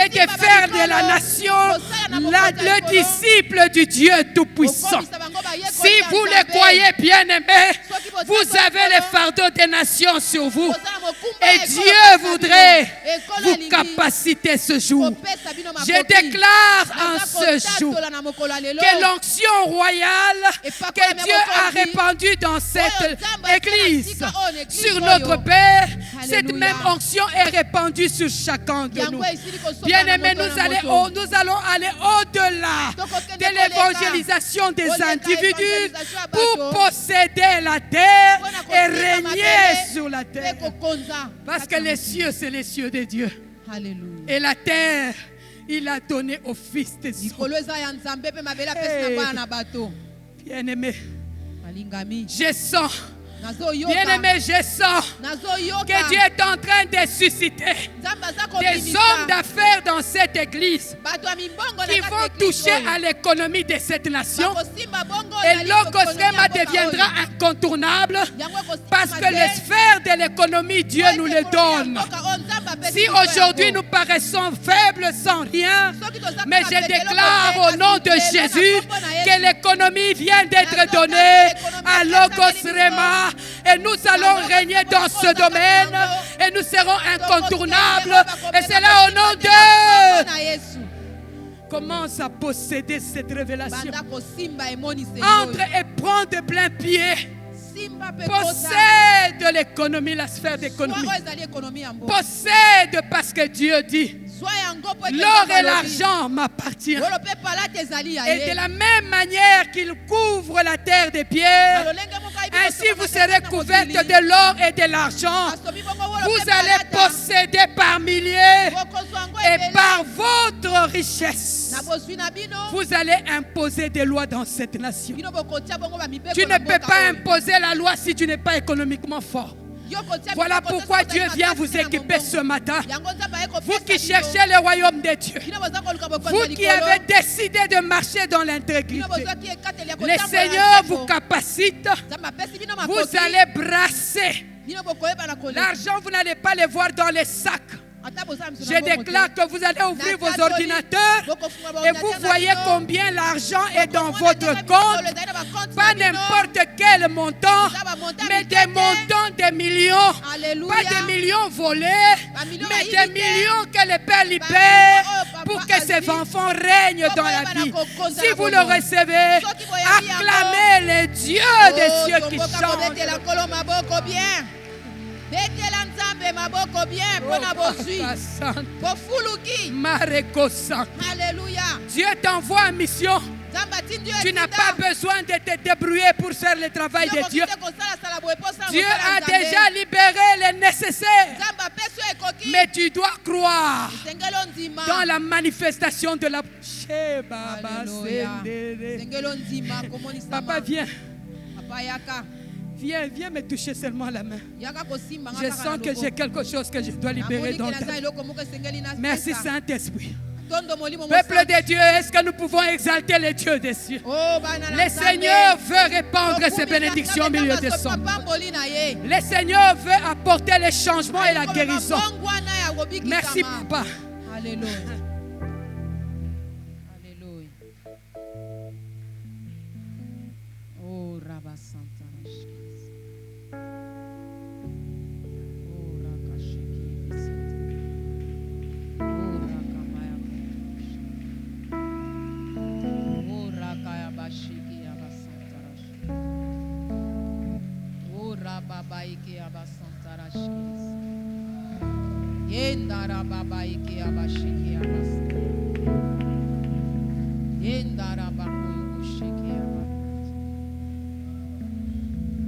et de faire de la nation le disciple du Dieu Tout-Puissant. Si vous le croyez, bien-aimés, vous avez le fardeau des nations sur vous. Et Dieu voudrait vous capaciter ce jour. Je déclare en ce jour que l'onction royale que Dieu a répandue dans cette église sur notre Père, cette même onction est répandue sur chacun de nous. Bien-aimés, nous allons aller au-delà de l'évangélisation des individus pour posséder la terre et régner sur la terre. Parce que les cieux, c'est les cieux de Dieu. Et la terre, il a donné au Fils des hommes. Bien-aimé, je sens. Bien-aimé, je sens que Dieu est en train de susciter des hommes d'affaires dans cette église qui vont toucher à l'économie de cette nation. Et Logos Rema deviendra incontournable parce que les sphères de l'économie, Dieu nous les donne. Si aujourd'hui nous paraissons faibles sans rien, mais je déclare au nom de Jésus que l'économie vient d'être donnée à Logos Rema. Et nous allons régner dans ce domaine et nous serons incontournables. Et c'est là au nom de... Commence à posséder cette révélation. Entre et prends de plein pied. Possède l'économie, la sphère d'économie. Possède parce que Dieu dit L'or et l'argent m'appartiennent. Et de la même manière qu'il couvre la terre des pierres, ainsi vous serez couvertes de l'or et de l'argent. Vous allez posséder par milliers et par votre richesse. Vous allez imposer des lois dans cette nation. Tu ne peux pas imposer la loi si tu n'es pas économiquement fort. Voilà pourquoi Dieu vient vous équiper ce matin. Vous qui cherchez le royaume de Dieu, vous qui avez décidé de marcher dans l'intégrité, le Seigneur vous capacite. Vous allez brasser. L'argent, vous n'allez pas le voir dans les sacs. Je déclare que vous allez ouvrir vos ordinateurs et vous voyez combien l'argent est dans votre compte. Pas n'importe quel montant, mais des montants de millions. Pas des millions volés, mais des millions que le Père libère pour que ses enfants règnent dans la vie. Si vous le recevez, acclamez le Dieu des cieux qui chante. Alléluia. Dieu t'envoie en mission. Tu n'as pas besoin de te débrouiller pour faire le travail de Dieu. Dieu a déjà libéré le nécessaire. Mais tu dois croire dans la manifestation de la... Papa, viens. Viens me toucher seulement la main. Je sens que j'ai quelque chose que je dois libérer dans ta vie. Merci Saint-Esprit. Peuple de Dieu, est-ce que nous pouvons exalter le Dieu des cieux? Le Seigneur veut répandre ses bénédictions au milieu de son peuple. Le Seigneur veut apporter le changement et la guérison. Merci Papa. Alléluia. Oh Rabba Santa. Babaike abasantarashkis. Yendara babaike abashiki abas. Yendara bakushiki abas.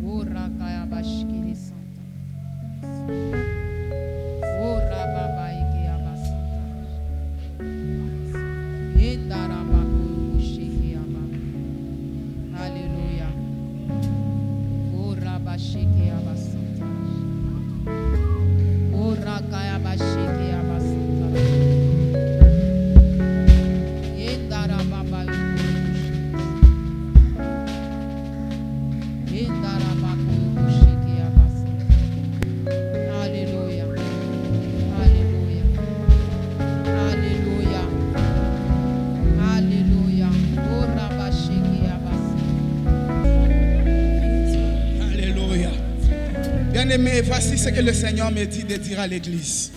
Ora kaya bashkiri santa. Ora babaike abasantarash. Yendara bakushiki abas. Hallelujah. Ora bashiki abas. Kaya bashiki abasantara. Yendara baba. Yendara baku shiki abasantara. Hallelujah. Hallelujah. Hallelujah. Hallelujah. Ora bashiki abasantara. Alléluia. Bien-aimé, voici ce que le Seigneur me dit de dire à l'église.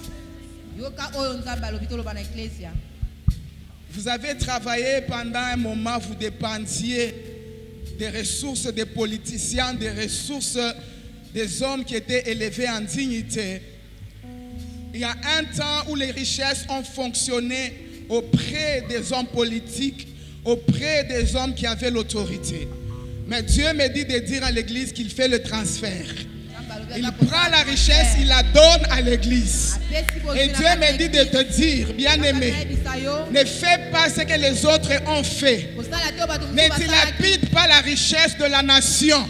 Vous avez travaillé pendant un moment, vous dépendiez des ressources des politiciens, des ressources des hommes qui étaient élevés en dignité. Il y a un temps où les richesses ont fonctionné auprès des hommes politiques, auprès des hommes qui avaient l'autorité. Mais Dieu me dit de dire à l'église qu'il fait le transfert. Il prend la richesse, il la donne à l'église. Et Dieu me dit de te dire, bien-aimé, ne fais pas ce que les autres ont fait. Ne dilapide pas la richesse de la nation.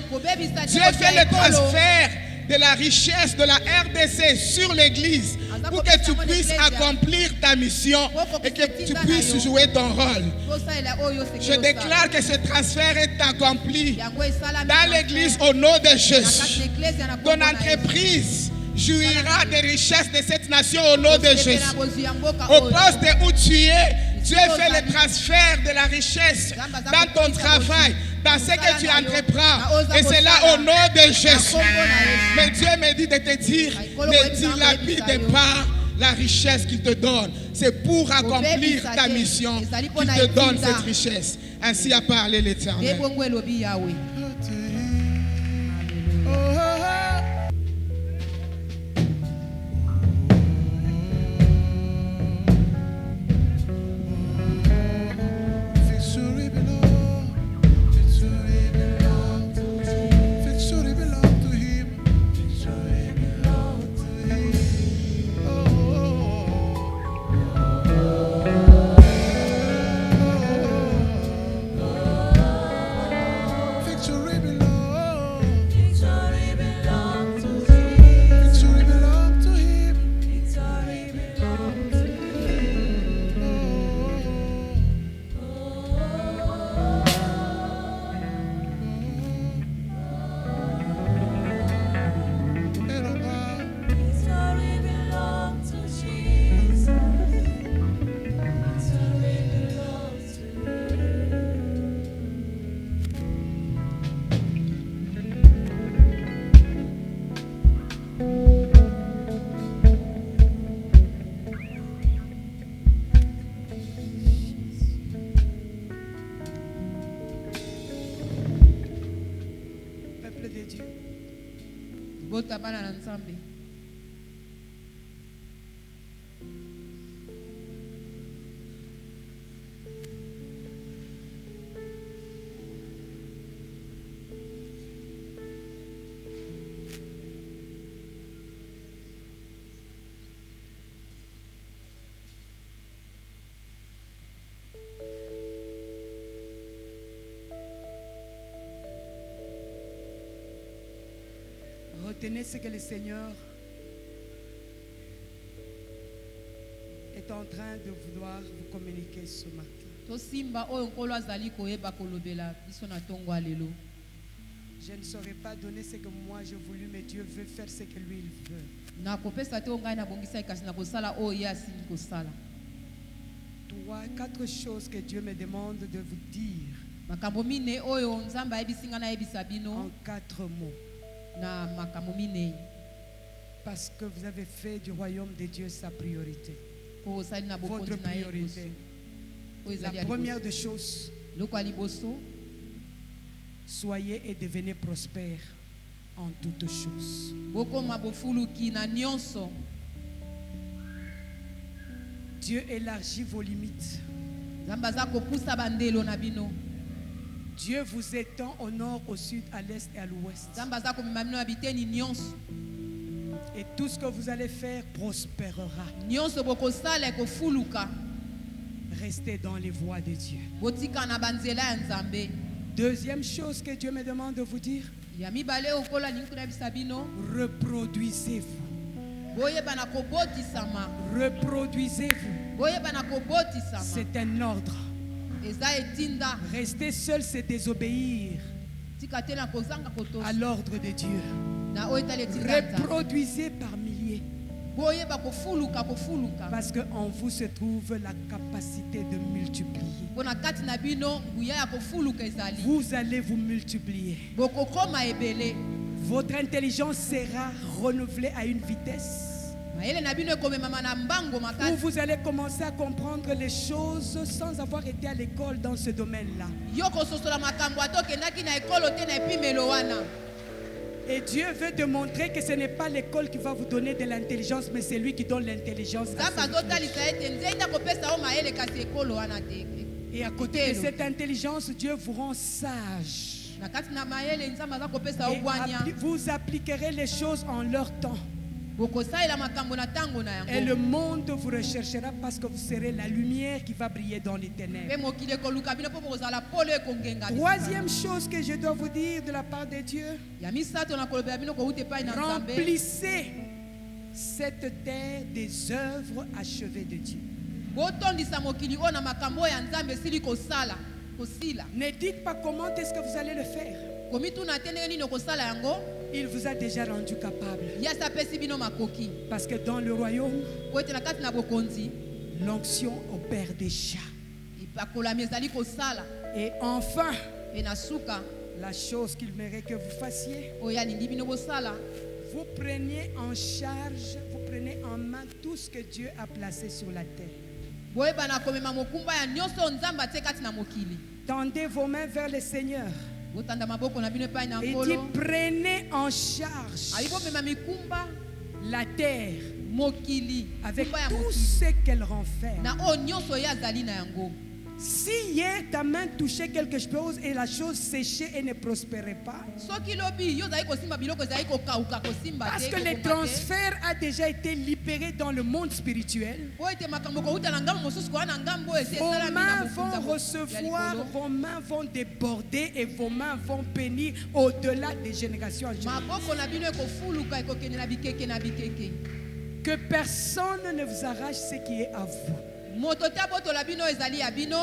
Dieu fait le transfert de la richesse de la RDC sur l'église pour que tu puisses accomplir ta mission et que tu puisses jouer ton rôle. Je déclare que ce transfert est accompli dans l'église au nom de Jésus. Ton entreprise jouira des richesses de cette nation au nom de Jésus. Au poste où tu es, Dieu fait le transfert de la richesse dans ton travail, dans ce que tu entreprends. Et c'est là au nom de Jésus. Mais Dieu me dit de te dire, ne dilapide pas la richesse qu'il te donne. C'est pour accomplir ta mission qu'il te donne cette richesse. Ainsi a parlé l'Éternel. bota bana na nzambe. Retenez ce que le Seigneur est en train de vouloir vous communiquer ce matin. Tosimba oyo nkolo azali koyeba kolobela biso na tongo alelo. Je ne saurais pas donner ce que moi j'ai voulu, mais Dieu veut faire ce que lui il veut. Na kopesa te ngai na bongisa kasi na kosala oyo ye asingi kosala. 3, 4 choses que Dieu me demande de vous dire Makambo mine oyo nzambe ayebisi nga nayebisa en bino 4 mots. na makambo mine. Parce que vous avez fait du royaume de Dieu sa priorité. Po osali na Votre bokonzi na ye priorité. liboso. Oyo La ezali ya première liboso. des choses, Loko ya liboso, soyez et devenez prospères en toutes choses. bokoma bofuluki na nyonso. Dieu élargit vos limites. Nzambe aza kopusa bandelo na bino. Dieu vous étend au nord, au sud, à l'est et à l'ouest. Nzambe aza komema bino na biteni nyonso. Et tout ce que vous allez faire prospérera. Nyonso bokosala ekofuluka. Restez dans les voies de Dieu. Botika na banzela ya Nzambe. Deuxième chose que Dieu me demande de vous dire, Ya mibale okola alingi koyebisa bino. reproduisez-vous. Boyeba na kobotisama. Reproduisez-vous. Boyeba na kobotisama. C'est un ordre. Eza etinda. Rester seul, c'est désobéir Tika te na kozanga à kotosa. l'ordre de Dieu. Na oyo etali etinda Nzambe. Reproduisez par milliers. Boyeba kofuluka kofuluka. Parce qu'en vous se trouve la capacité de multiplier. Pona kati na bino nguya ya kofuluka ezali. Vous allez vous multiplier. Bokokoma ebele. Votre intelligence sera renouvelée à une vitesse Mayele na bino ekomemama na mbango où makasi. vous allez commencer à comprendre les choses sans avoir été à l'école dans ce domaine-là. Yo kososola makambo atokendaki na ekolo te na epimelo wana. Et Dieu veut démontrer que ce n'est pas l'école qui va vous donner de l'intelligence, mais c'est lui qui donne l'intelligence. à Nzambe celui qui- azotalisa ete nzenda kopesa o mayele kasi ekolo wana te. Et à côté de cette intelligence, Dieu vous rend sage. Na kati na mayele nzambe aza kopesa o Et bwania. vous appliquerez les choses en leur temps. Bokosalela makambo na tango na Et le yango. monde vous recherchera parce que vous serez la lumière qui va briller dans les ténèbres. Pe mokili ekoluka bino mpo bokozala polo ekongenga. Troisième chose que je dois vous dire de la part de Dieu, Ya misato na kolobela bino kouta epai na Nzambe. remplissez cette terre des œuvres achevées de Dieu. Botondisa mokili oyo na makambo ya Nzambe esili kosala kosila. Ne dites pas comment est-ce que vous allez le faire. Komituna te ndenge nini okosala yango. Il vous a déjà rendu capable. Ye asi apesi bino makoki. Parce que dans le royaume, Po ete na kati na bokonzi l'onction opère déjà. epakolami ezali kosala. Et enfin, Pe na suka la chose qu'il mérite que vous fassiez, oyo alingi bino bosala. vous preniez en charge, vous prenez en main tout ce que Dieu a placé sur la terre. Boyeba na komema mokumba ya nyonso oyo Nzambe atie kati na mokili. Tendez vos mains vers le Seigneur. Botanda maboko na bino epai na Et dit, nkolo. prenez en charge Ayi bomema mikumba la terre mokili avec mikumba ya tout mokili. ce qu'elle renferme. Na oyo nyonso ye azali na yango. Si hier ta main touchait quelque chose et la chose séchait et ne prospérait pas, Soki lobi yo zali kosimba biloko ezali kokauka kosimba parce te. que le kokoma te. transfert a déjà été libéré dans le monde spirituel, Po ete makambo kouta na ngambo mosusu kwa na ngambo esi vos esalami na mains mokonzi vont ya recevoir, likolo. vos mains vont déborder et vos mains vont bénir au-delà des générations en génération. Maboko na bino ekofuluka ekokende na bikeke na bikeke. Que personne ne vous arrache ce qui est à vous. Moto te abotola bino ezali ya bino.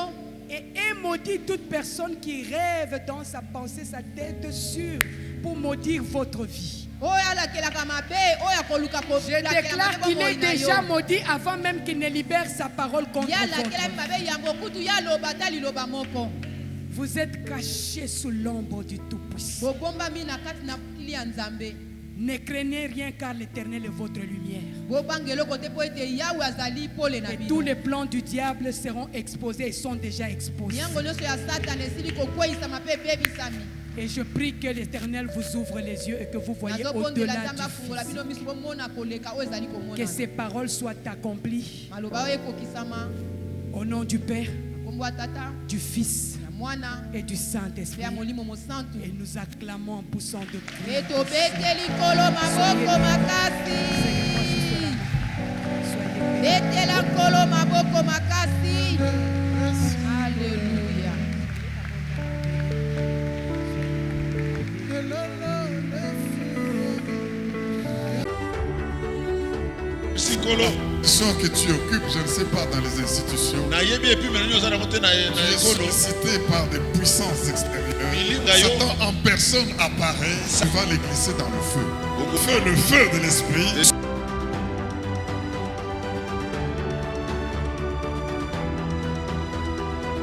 Et est maudit toute personne qui rêve dans sa pensée, sa tête sûre, pour maudire votre vie. Oyo alakelaka mabe, oyo akoluka Je déclare qu'il est déjà maudit avant même qu'il ne libère sa parole contre Ya votre lakelami vie. mabe yango kutu ya loba ta liloba moko. Vous êtes cachés sous l'ombre du Tout-Puissant. Bobombami na kati na mokili ya Nzambe. Ne craignez rien car l'Éternel est votre lumière. Bobanga eloko te po ete Yawe azali pole na Et bino. tous les plans du diable seront exposés et sont déjà exposés. Yango nyonso ya Satan esili kokweyisama mpe ebebisami. Et je prie que l'Éternel vous ouvre les yeux et que vous voyez au-delà du physique. Que ces paroles soient accomplies au nom du Père, du Fils et du Saint-Esprit. Et nous acclamons en poussant de cris. Alléluia. Mission que tu occupes, je ne sais pas, dans les institutions, tu es sollicité par des puissances extérieures. Satan en personne apparaît, tu vas les glisser dans le feu. Le feu de l'esprit.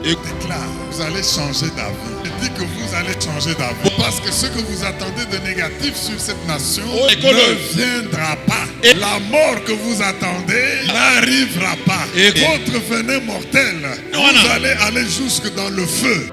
Et déclare, vous allez changer d'avis. Je dis que vous allez changer d'avis. Parce que ce que vous attendez de négatif sur cette nation ne viendra pas. La mort que vous attendez n'arrivera pas. Votre venin mortel, vous allez aller jusque dans le feu.